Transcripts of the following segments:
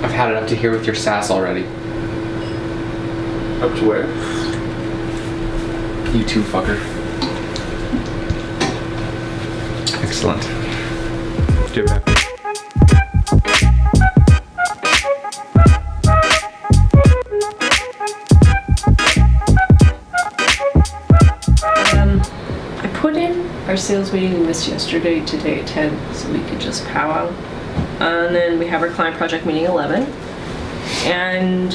I've had it up to here with your sass already. Up to where? You too, fucker. Excellent. Do you have that? I put in our sales meeting we missed yesterday, today at 10, so we could just powwow. And then we have our client project meeting 11. And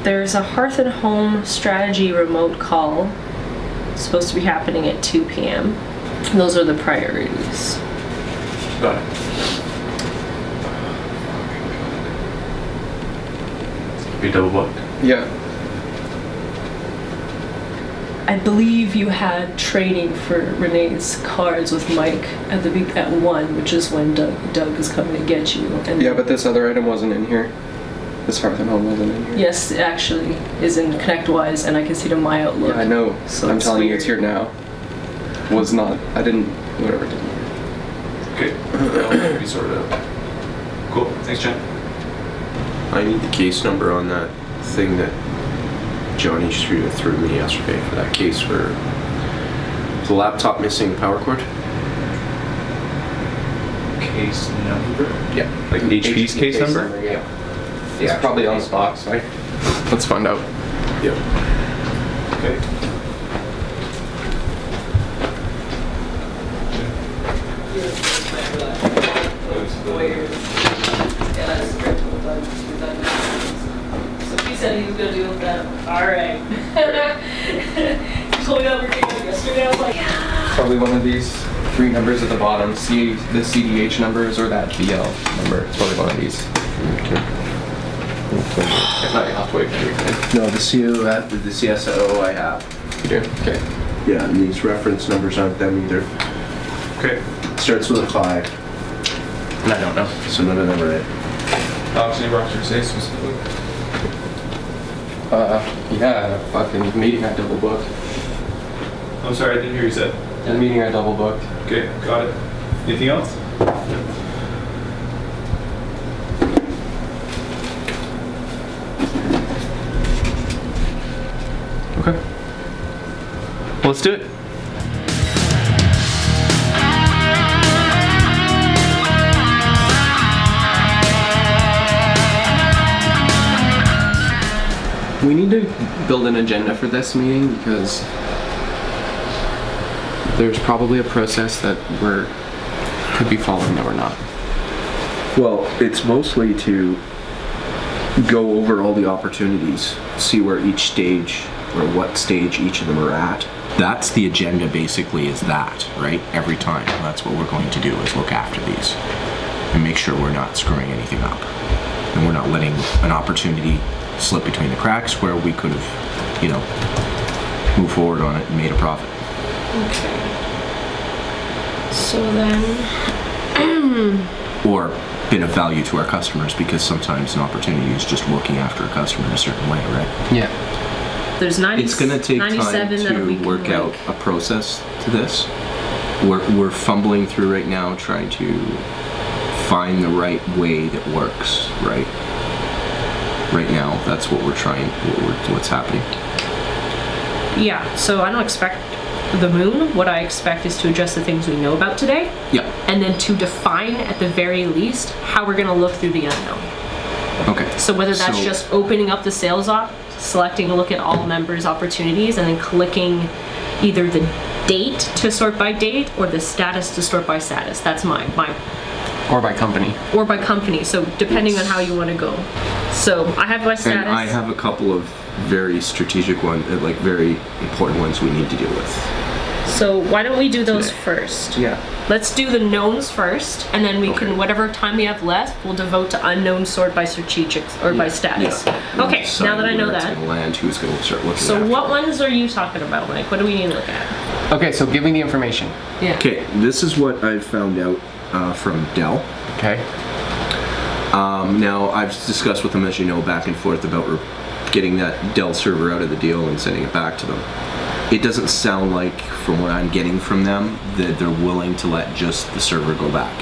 there's a Hearth and Home strategy remote call supposed to be happening at 2 p.m. Those are the priorities. Got it. Be double booked? Yeah. I believe you had training for Renee's cards with Mike at 1, which is when Doug is coming to get you. And Yeah, but this other item wasn't in here. This Hearth and Home wasn't in here. yes, it actually is in ConnectWise, and I can see it in my Outlook. Yeah, I know. So I'm it's telling you, it's weird. here now. Was not. I didn't. Whatever. Didn't. Okay. That'll be sorted out. Cool. Thanks, Jen. I need the case number on that thing that Johnny threw me yesterday for that case for the laptop missing the power cord. Case number? Yeah. Like HP's case number? Yeah. It's probably on the box, right? Let's find out. Yep. Okay. So he said he was gonna deal with that. Alright. He told me that we were doing yesterday, I was like, yeah. Probably one of these 3 numbers at the bottom. The CDH numbers or that BL number. It's probably one of these. If not, you'll have to wait for your kid. No, the CSO I have. You do? Okay. Yeah, and these reference numbers aren't them either. Okay. Starts with a 5, And I don't know. so none of them are it. Alex, any Rochester say specifically? Yeah, fucking meeting I double booked. I'm sorry, I didn't hear you said. The meeting I double booked. Okay, got it. Anything else? Okay. Well, let's do it. We need to build an agenda for this meeting because there's probably a process that could be following that we're not. Well, it's mostly to go over all the opportunities, see where each stage or what stage each of them are at. That's the agenda basically, is that, right? Every time. That's what we're going to do, is look after these and make sure we're not screwing anything up. And we're not letting an opportunity slip between the cracks where we could have, moved forward on it and made a profit. Okay. So then, Or been of value to our customers, because sometimes an opportunity is just looking after a customer in a certain way, right? Yeah. there's 90, It's gonna take time 97 that we to can work out a process to this. We're fumbling through right now trying to find the right way that works, right? Right now, that's what we're trying, what's happening. Yeah, so I don't expect the moon. What I expect is to address the things we know about today, Yeah, and then to define at the very least how we're gonna look through the unknown. okay. So whether that's So- just opening up the sales op, selecting a look at all members' opportunities, and then clicking either the date to sort by date or the status to sort by status. That's my Or by company. or by company. So depending on how you want to go. So I have my status. And I have a couple of very strategic ones, like very important ones we need to deal with. So why don't we do those Today. first? Yeah. Let's do the knowns first, and then we can, whatever time we have left, we'll devote to unknown sort by strategic or by status. Yeah. Okay, now that I know Where it's that. gonna land, who's gonna start looking So after what it. ones are you talking about, Mike? What do we need to look at? Okay, so give me the information. Yeah. Okay, this is what I found out from Dell. Okay. Now, I've discussed with them, as you know, back and forth about getting that Dell server out of the deal and sending it back to them. It doesn't sound like, from what I'm getting from them, that they're willing to let just the server go back.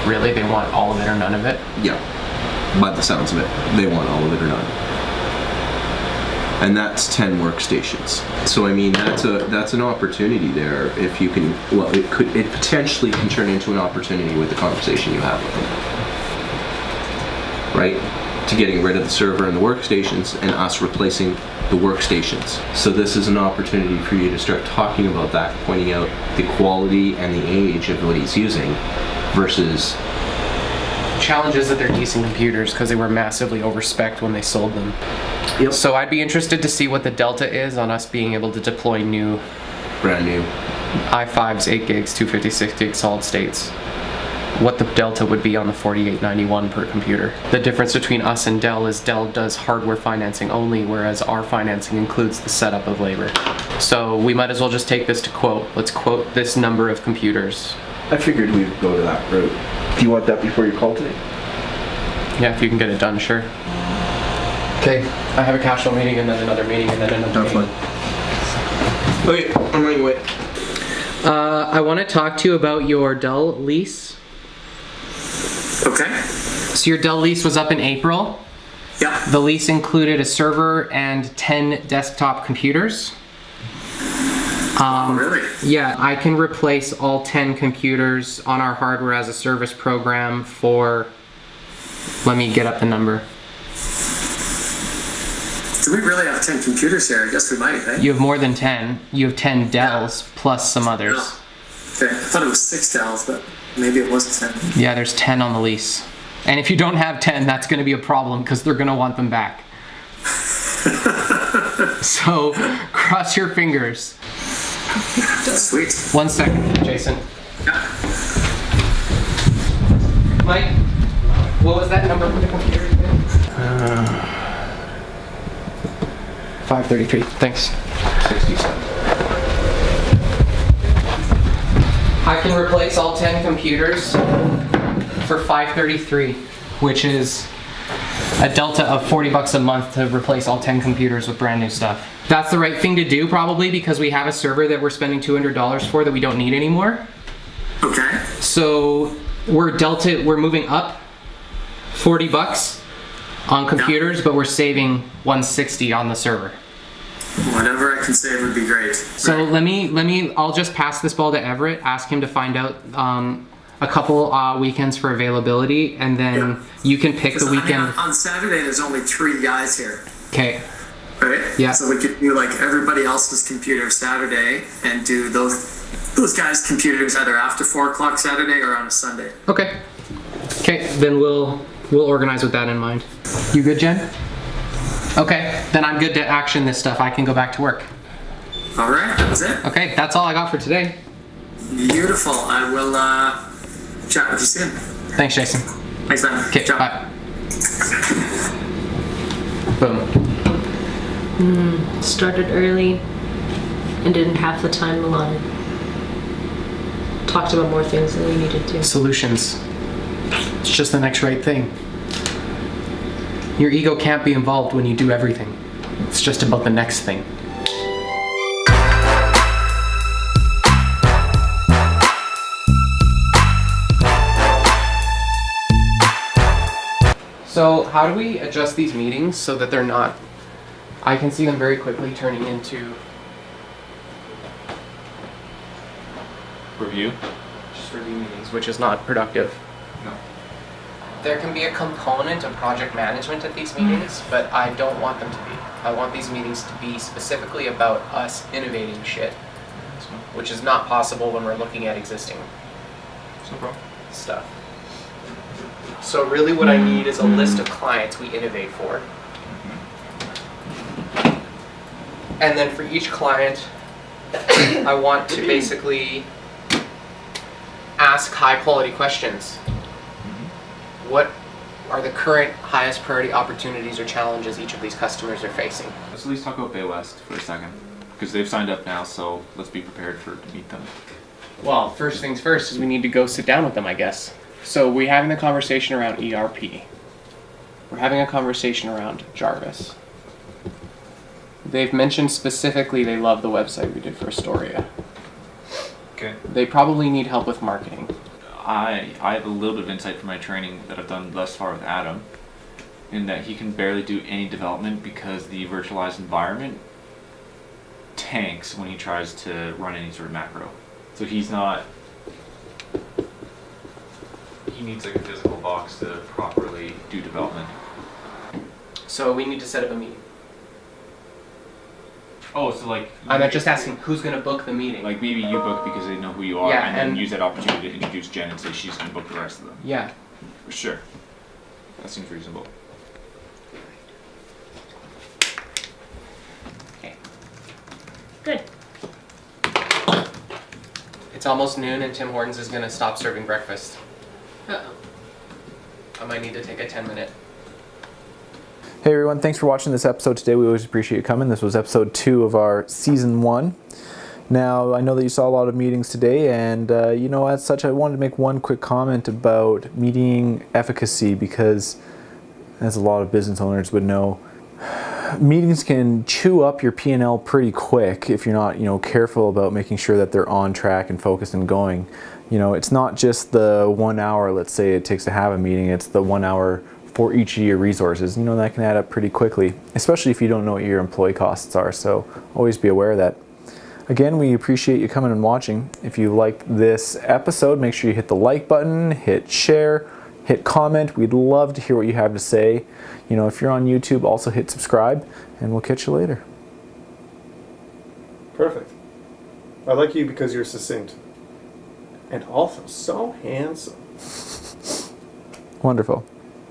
Really? They want all of it or none of it? Yeah. by the sounds of it. They want all of it or none. And that's 10 workstations. So I mean, that's an opportunity there if you can, well, it potentially can turn into an opportunity with the conversation you have with them. Right? To getting rid of the server and the workstations and us replacing the workstations. So this is an opportunity for you to start talking about that, pointing out the quality and the age of what he's using versus... Challenge is that they're decent computers because they were massively overspec'd when they sold them. Yep. So I'd be interested to see what the delta is on us being able to deploy new brand new. i5s, 8 gigs, 256 gig solid states. What the delta would be on the 4891 per computer. The difference between us and Dell is Dell does hardware financing only, whereas our financing includes the setup of labor. So we might as well just take this to quote. Let's quote this number of computers. I figured we'd go to that route. Do you want that before your call today? Yeah, if you can get it done, sure. Okay, I have a cash flow meeting and then another meeting and then another meeting. Okay, I'm running away. I want to talk to you about your Dell lease. Okay. So your Dell lease was up in April. Yeah. The lease included a server and 10 desktop computers. Really? Yeah, I can replace all 10 computers on our hardware as a service program for, let me get up the number. Do we really have 10 computers here? I guess we might, eh? You have more than 10. You have 10 Dells plus some others. Okay, I thought it was 6 Dells, but maybe it was 10. Yeah, there's 10 on the lease. And if you don't have 10, that's going to be a problem because they're going to want them back. So, cross your fingers. Sweet. 1 second, Jason. Mike, what was that number for the computer again? 533. Thanks. 67. I can replace all 10 computers for 533, which is a delta of $40 a month to replace all 10 computers with brand new stuff. That's the right thing to do probably because we have a server that we're spending $200 for that we don't need anymore. Okay. So we're moving up $40 on computers, but we're saving $160 on the server. Whatever I can save would be great. So I'll just pass this ball to Everett, ask him to find out a couple weekends for availability, and then you can pick the weekend. I mean, on Saturday, there's only 3 guys here. Okay. Right? Yeah. So we could do like everybody else's computer Saturday and do those guys' computers either after 4 o'clock Saturday or on a Sunday. Okay. Okay, then we'll organize with that in mind. You good, Jen? Okay, then I'm good to action this stuff. I can go back to work. All right, that was it. Okay, that's all I got for today. Beautiful. I will chat with you soon. Thanks, Jason. Thanks, man. Okay, Ciao. bye. Boom. Started early and didn't have the time allotted. Talked about more things than we needed to. Solutions. It's just the next right thing. Your ego can't be involved when you do everything. It's just about the next thing. So how do we adjust these meetings so that they're not, I can see them very quickly turning into Review? just review meetings, which is not productive. No. There can be a component of project management at these meetings, but I don't want them to be. I want these meetings to be specifically about us innovating shit, which is not possible when we're looking at existing No problem. stuff. So really what I need is a list of clients we innovate for. And then for each client, I want to basically ask high quality questions. What are the current highest priority opportunities or challenges each of these customers are facing? Let's at least talk about Bay West for a second, because they've signed up now, so let's be prepared to meet them. Well, first things first is we need to go sit down with them, I guess. So we're having the conversation around ERP. We're having a conversation around Jarvis. They've mentioned specifically they love the website we did for Astoria. Okay. They probably need help with marketing. I have a little bit of insight from my training that I've done thus far with Adam. in that he can barely do any development because the virtualized environment tanks when he tries to run any sort of macro. So he's not. He needs like a physical box to properly do development. So we need to set up a meeting. Oh, so like. I'm just asking who's gonna book the meeting. Like maybe you book because they know who you are, Yeah, and then and- use that opportunity to introduce Jen and say she's gonna book the rest of them. Yeah. Sure. That seems reasonable. Okay. Good. It's almost noon and Tim Hortons is gonna stop serving breakfast. Uh-oh. I might need to take a 10-minute. Hey everyone, thanks for watching this episode today. We always appreciate you coming. This was episode 2 of our season 1. Now, I know that you saw a lot of meetings today, and as such, I wanted to make one quick comment about meeting efficacy because, as a lot of business owners would know, meetings can chew up your P&L pretty quick if you're not, careful about making sure that they're on track and focused and going. It's not just the 1 hour, let's say, it takes to have a meeting. It's the 1 hour for each of your resources. That can add up pretty quickly, especially if you don't know what your employee costs are. So always be aware of that. Again, we appreciate you coming and watching. If you liked this episode, make sure you hit the like button, hit share, hit comment. We'd love to hear what you have to say. If you're on YouTube, also hit subscribe, and we'll catch you later. Perfect. I like you because you're succinct. And also so handsome. Wonderful.